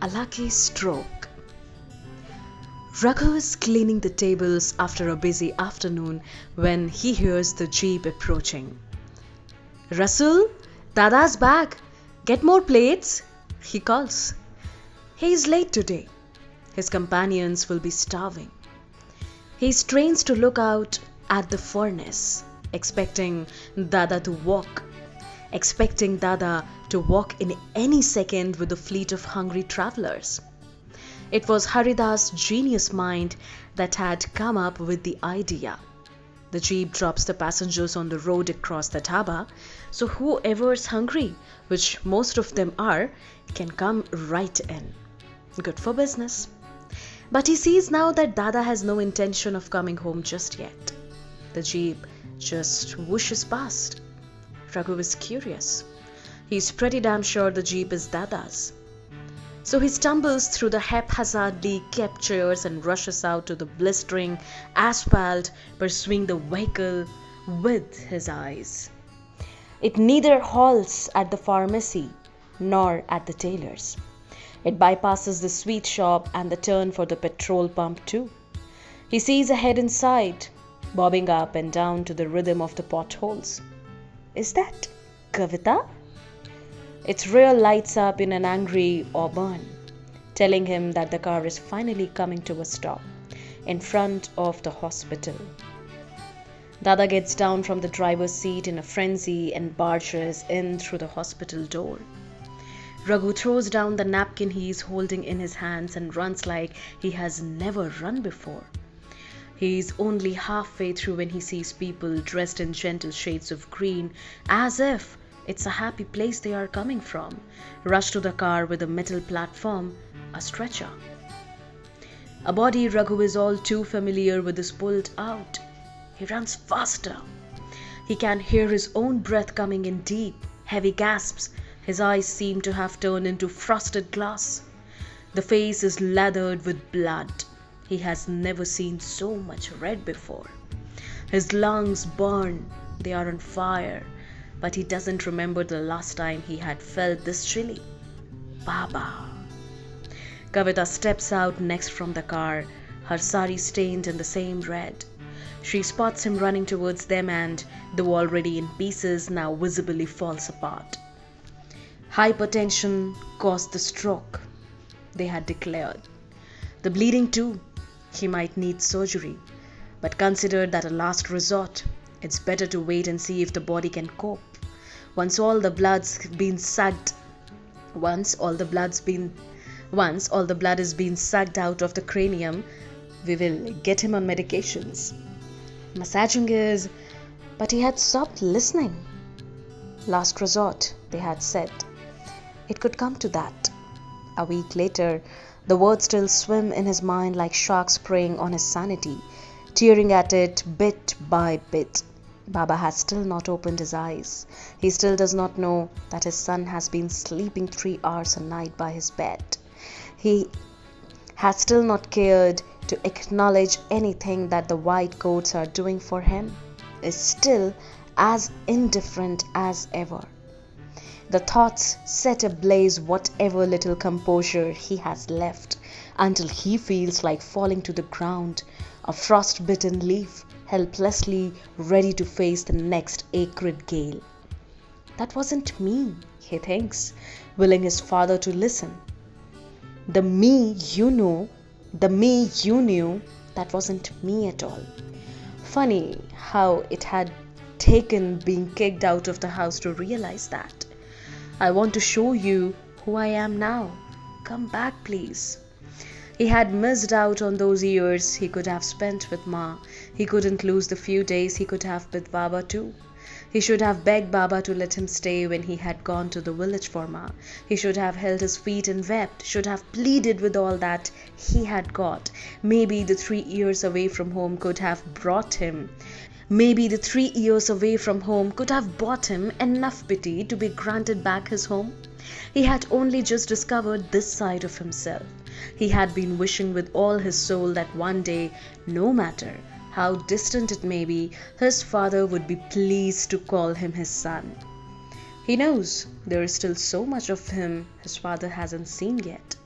A lucky stroke. Raghu is cleaning the tables after a busy afternoon when he hears the jeep approaching. Rasul, Dada's back. Get more plates, he calls. He is late today. His companions will be starving. He strains to look out at the furnace, expecting Dada to walk in any second with the fleet of hungry travelers. It was Harida's genius mind that had come up with the idea. The jeep drops the passengers on the road across the dhaba, so whoever's hungry, which most of them are, can come right in. Good for business. But he sees now that Dada has no intention of coming home just yet. The jeep just whooshes past. Raghu is curious. He's pretty damn sure the jeep is Dada's. So he stumbles through the haphazardly kept chairs and rushes out to the blistering asphalt, pursuing the vehicle with his eyes. It neither halts at the pharmacy nor at the tailor's. It bypasses the sweet shop and the turn for the petrol pump too. He sees a head inside, bobbing up and down to the rhythm of the potholes. Is that Kavita? Its rear lights up in an angry auburn, telling him that the car is finally coming to a stop in front of the hospital. Dada gets down from the driver's seat in a frenzy and barges in through the hospital door. Raghu throws down the napkin he is holding in his hands and runs like he has never run before. He is only halfway through when he sees people dressed in gentle shades of green, as if it's a happy place they are coming from, rush to the car with a metal platform, a stretcher. A body Raghu is all too familiar with is pulled out. He runs faster. He can hear his own breath coming in deep, heavy gasps. His eyes seem to have turned into frosted glass. The face is lathered with blood. He has never seen so much red before. His lungs burn. They are on fire. But he doesn't remember the last time he had felt this chilly. Baba. Kavita steps out next from the car, her sari stained in the same red. She spots him running towards them and, though already in pieces, now visibly falls apart. Hypertension caused the stroke, they had declared. The bleeding too. He might need surgery, but considered that a last resort, it's better to wait and see if the body can cope. Once all the blood is being sucked out of the cranium, we will get him on medications. Massaging is, but he had stopped listening. Last resort, they had said. It could come to that. A week later, the words still swim in his mind like sharks preying on his sanity, tearing at it bit by bit. Baba has still not opened his eyes. He still does not know that his son has been sleeping 3 hours a night by his bed. He has still not cared to acknowledge anything that the white coats are doing for him, is still as indifferent as ever. The thoughts set ablaze whatever little composure he has left, until he feels like falling to the ground, a frost-bitten leaf, helplessly ready to face the next acrid gale. That wasn't me, he thinks, willing his father to listen. The me you knew, that wasn't me at all. Funny how it had taken being kicked out of the house to realize that. I want to show you who I am now. Come back, please. He had missed out on those years he could have spent with Ma. He couldn't lose the few days he could have with Baba too. He should have begged Baba to let him stay when he had gone to the village for Ma. He should have held his feet and wept, should have pleaded with all that he had got. Maybe the 3 years away from home could have brought him enough pity to be granted back his home. He had only just discovered this side of himself. He had been wishing with all his soul that one day, no matter how distant it may be, his father would be pleased to call him his son. He knows there is still so much of him his father hasn't seen yet.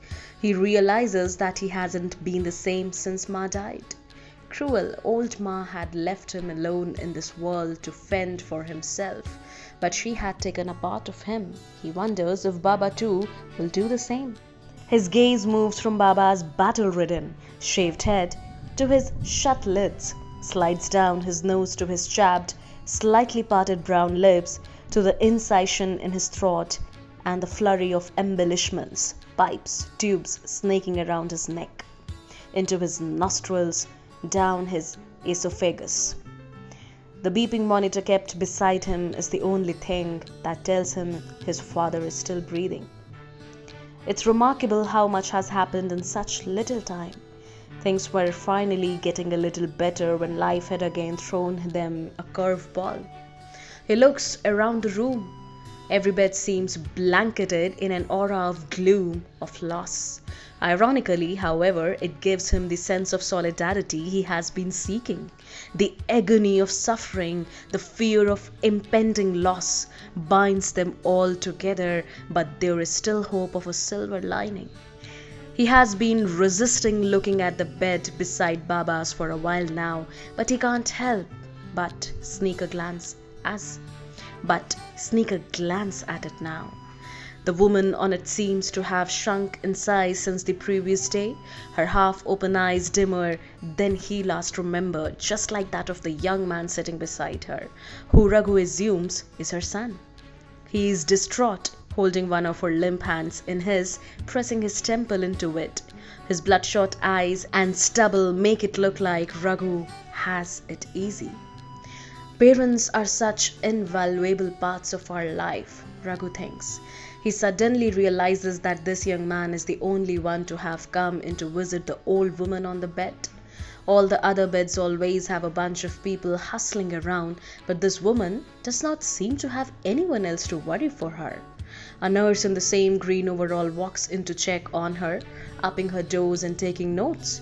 He realizes that he hasn't been the same since Ma died. Cruel old Ma had left him alone in this world to fend for himself, but she had taken a part of him. He wonders if Baba too will do the same. His gaze moves from Baba's battle-ridden, shaved head to his shut lids, slides down his nose to his chapped, slightly parted brown lips, to the incision in his throat and the flurry of embellishments, pipes, tubes snaking around his neck, into his nostrils, down his esophagus. The beeping monitor kept beside him is the only thing that tells him his father is still breathing. It's remarkable how much has happened in such little time. Things were finally getting a little better when life had again thrown them a curveball. He looks around the room. Every bed seems blanketed in an aura of gloom, of loss. Ironically, however, it gives him the sense of solidarity he has been seeking. The agony of suffering, the fear of impending loss binds them all together, but there is still hope of a silver lining. He has been resisting looking at the bed beside Baba's for a while now, but he can't help but sneak a glance at it now. The woman on it seems to have shrunk in size since the previous day, her half-open eyes dimmer than he last remembered, just like that of the young man sitting beside her, who Raghu assumes is her son. He is distraught, holding one of her limp hands in his, pressing his temple into it. His bloodshot eyes and stubble make it look like Raghu has it easy. Parents are such invaluable parts of our life, Raghu thinks. He suddenly realizes that this young man is the only one to have come in to visit the old woman on the bed. All the other beds always have a bunch of people hustling around, but this woman does not seem to have anyone else to worry for her. A nurse in the same green overall walks in to check on her, upping her dose and taking notes.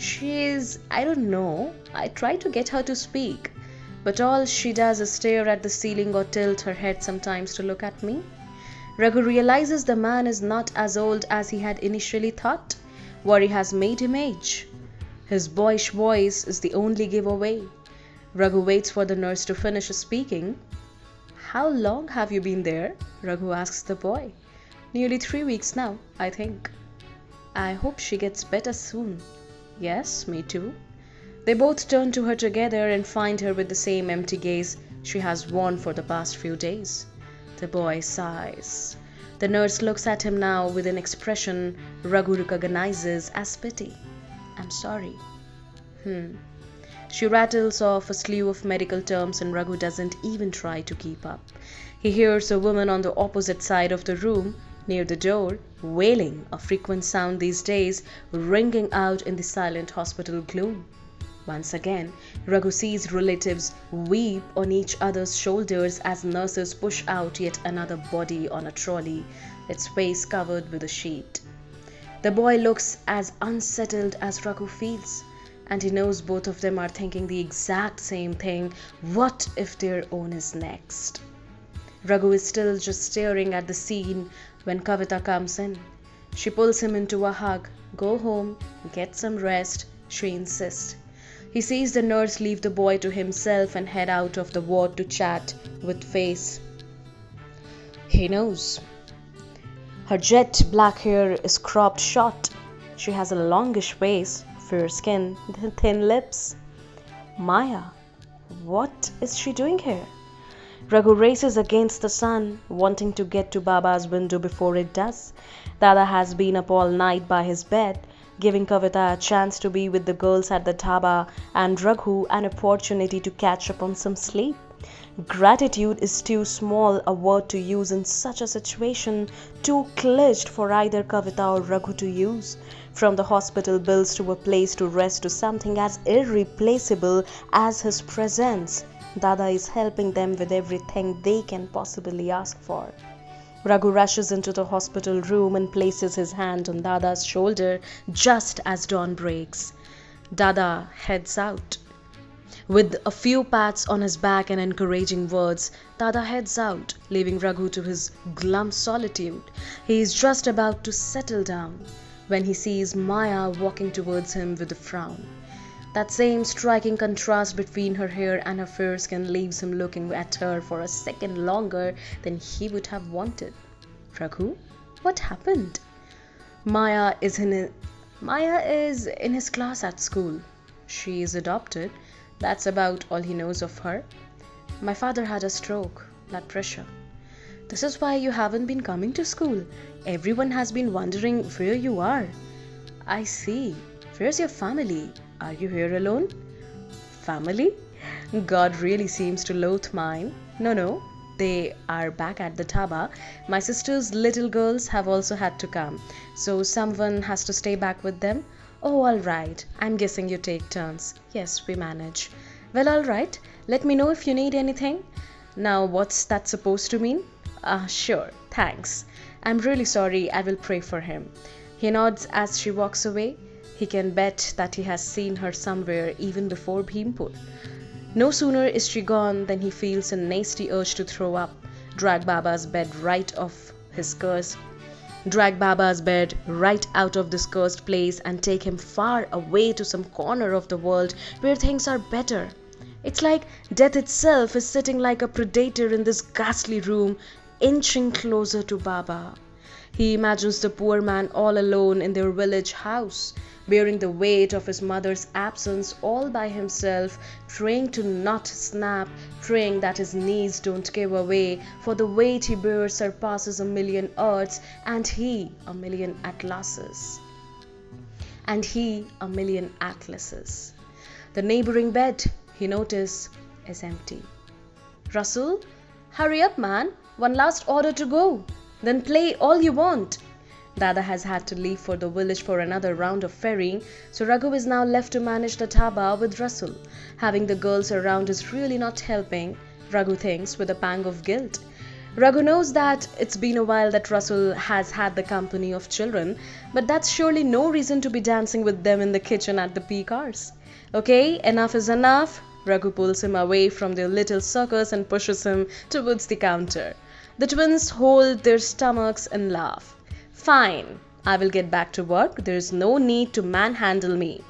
She is, I don't know, I try to get her to speak, but all she does is stare at the ceiling or tilt her head sometimes to look at me. Raghu realizes the man is not as old as he had initially thought. Worry has made him age. His boyish voice is the only giveaway. Raghu waits for the nurse to finish speaking. "How long have you been there?" Raghu asks the boy. "Nearly 3 weeks now, I think." "I hope she gets better soon." "Yes, me too." They both turn to her together and find her with the same empty gaze she has worn for the past few days. The boy sighs. The nurse looks at him now with an expression Raghu recognizes as pity. "I'm sorry." She rattles off a slew of medical terms and Raghu doesn't even try to keep up. He hears a woman on the opposite side of the room, near the door, wailing, a frequent sound these days, ringing out in the silent hospital gloom. Once again, Raghu sees relatives weep on each other's shoulders as nurses push out yet another body on a trolley, its face covered with a sheet. The boy looks as unsettled as Raghu feels, and he knows both of them are thinking the exact same thing. What if their own is next? Raghu is still just staring at the scene when Kavita comes in. She pulls him into a hug. "Go home, get some rest," she insists. He sees the nurse leave the boy to himself and head out of the ward to chat with Face. He knows. Her jet black hair is cropped short. She has a longish face, fair skin, thin lips. Maya, what is she doing here? Raghu races against the sun, wanting to get to Baba's window before it does. Dada has been up all night by his bed, giving Kavita a chance to be with the girls at the dhaba and Raghu an opportunity to catch up on some sleep. Gratitude is too small a word to use in such a situation, too cliched for either Kavita or Raghu to use. From the hospital bills to a place to rest to something as irreplaceable as his presence, Dada is helping them with everything they can possibly ask for. Raghu rushes into the hospital room and places his hand on Dada's shoulder just as dawn breaks. Dada heads out. With a few pats on his back and encouraging words, Dada heads out, leaving Raghu to his glum solitude. He is just about to settle down when he sees Maya walking towards him with a frown. That same striking contrast between her hair and her fair skin leaves him looking at her for a second longer than he would have wanted. Raghu, what happened? Maya is in his class at school. She is adopted. That's about all he knows of her. My father had a stroke, blood pressure. This is why you haven't been coming to school. Everyone has been wondering where you are. I see. Where's your family? Are you here alone? Family? God really seems to loathe mine. No, they are back at the dhaba. My sister's little girls have also had to come, so someone has to stay back with them. Oh, all right. I'm guessing you take turns. Yes, we manage. Well, all right. Let me know if you need anything. Now, what's that supposed to mean? Sure. Thanks. I'm really sorry. I will pray for him. He nods as she walks away. He can bet that he has seen her somewhere even before Bhimpur. No sooner is she gone than he feels a nasty urge to throw up, drag Baba's bed right out of this cursed place and take him far away to some corner of the world where things are better. It's like death itself is sitting like a predator in this ghastly room, inching closer to Baba. He imagines the poor man all alone in their village house, bearing the weight of his mother's absence all by himself, praying to not snap, praying that his knees don't give away, for the weight he bears surpasses 1,000,000 earths, and he 1,000,000 atlases. The neighboring bed, he notices, is empty. Russell, hurry up, man. One last order to go. Then play all you want. Dada has had to leave for the village for another round of ferrying, so Raghu is now left to manage the dhaba with Russell. Having the girls around is really not helping, Raghu thinks with a pang of guilt. Raghu knows that it's been a while that Russell has had the company of children, but that's surely no reason to be dancing with them in the kitchen at the peak hours. Okay, enough is enough. Raghu pulls him away from their little circus and pushes him towards the counter. The twins hold their stomachs and laugh. Fine, I will get back to work. There is no need to manhandle me.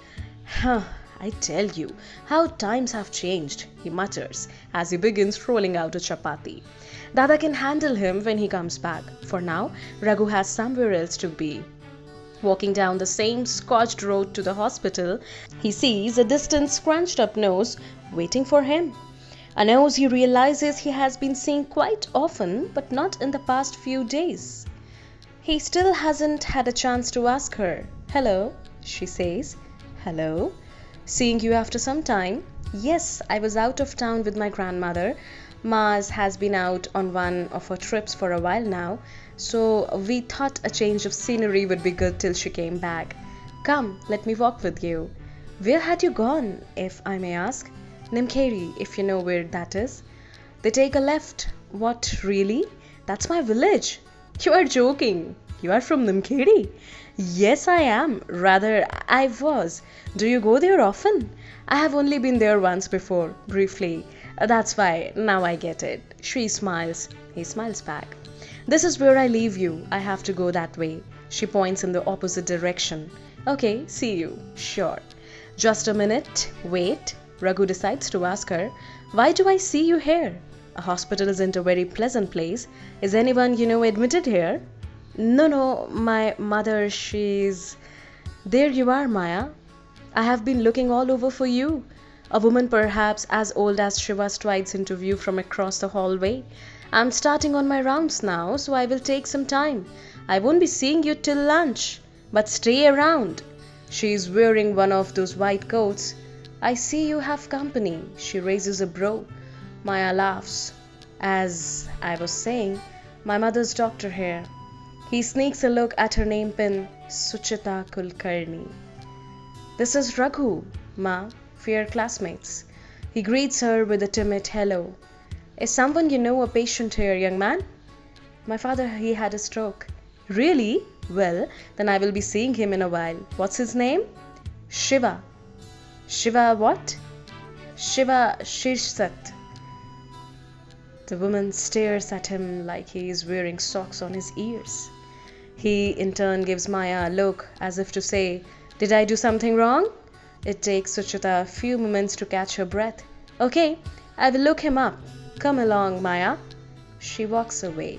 I tell you, how times have changed, he mutters as he begins rolling out a chapati. Dada can handle him when he comes back. For now, Raghu has somewhere else to be. Walking down the same scorched road to the hospital, he sees a distant scrunched up nose waiting for him. A nose he realizes he has been seeing quite often, but not in the past few days. He still hasn't had a chance to ask her. Hello, she says. Hello. Seeing you after some time. Yes, I was out of town with my grandmother. Mars has been out on one of her trips for a while now, so we thought a change of scenery would be good till she came back. Come, let me walk with you. Where had you gone, if I may ask? Nimkheri, if you know where that is. They take a left. What, really? That's my village. You are joking. You are from Nimkheri? Yes, I am. Rather, I was. Do you go there often? I have only been there once before, briefly. That's why, now I get it. She smiles. He smiles back. This is where I leave you. I have to go that way. She points in the opposite direction. Okay, see you. Sure. Just a minute. Wait. Raghu decides to ask her, why do I see you here? A hospital isn't a very pleasant place. Is anyone you know admitted here? No, my mother, she's... There you are, Maya. I have been looking all over for you. A woman perhaps as old as Shiva strides into view from across the hallway. I'm starting on my rounds now, so I will take some time. I won't be seeing you till lunch, but stay around. She is wearing one of those white coats. I see you have company. She raises a brow. Maya laughs. As I was saying, my mother's doctor here. He sneaks a look at her name pin, Suchita Kulkarni. This is Raghu, Ma, fair classmates. He greets her with a timid hello. Is someone you know a patient here, young man? My father, he had a stroke. Really? Well, then I will be seeing him in a while. What's his name? Shiva. Shiva what? Shiva Shirsat. The woman stares at him like he is wearing socks on his ears. He in turn gives Maya a look as if to say, "Did I do something wrong?" It takes Suchita a few moments to catch her breath. "Okay, I will look him up. Come along, Maya." She walks away.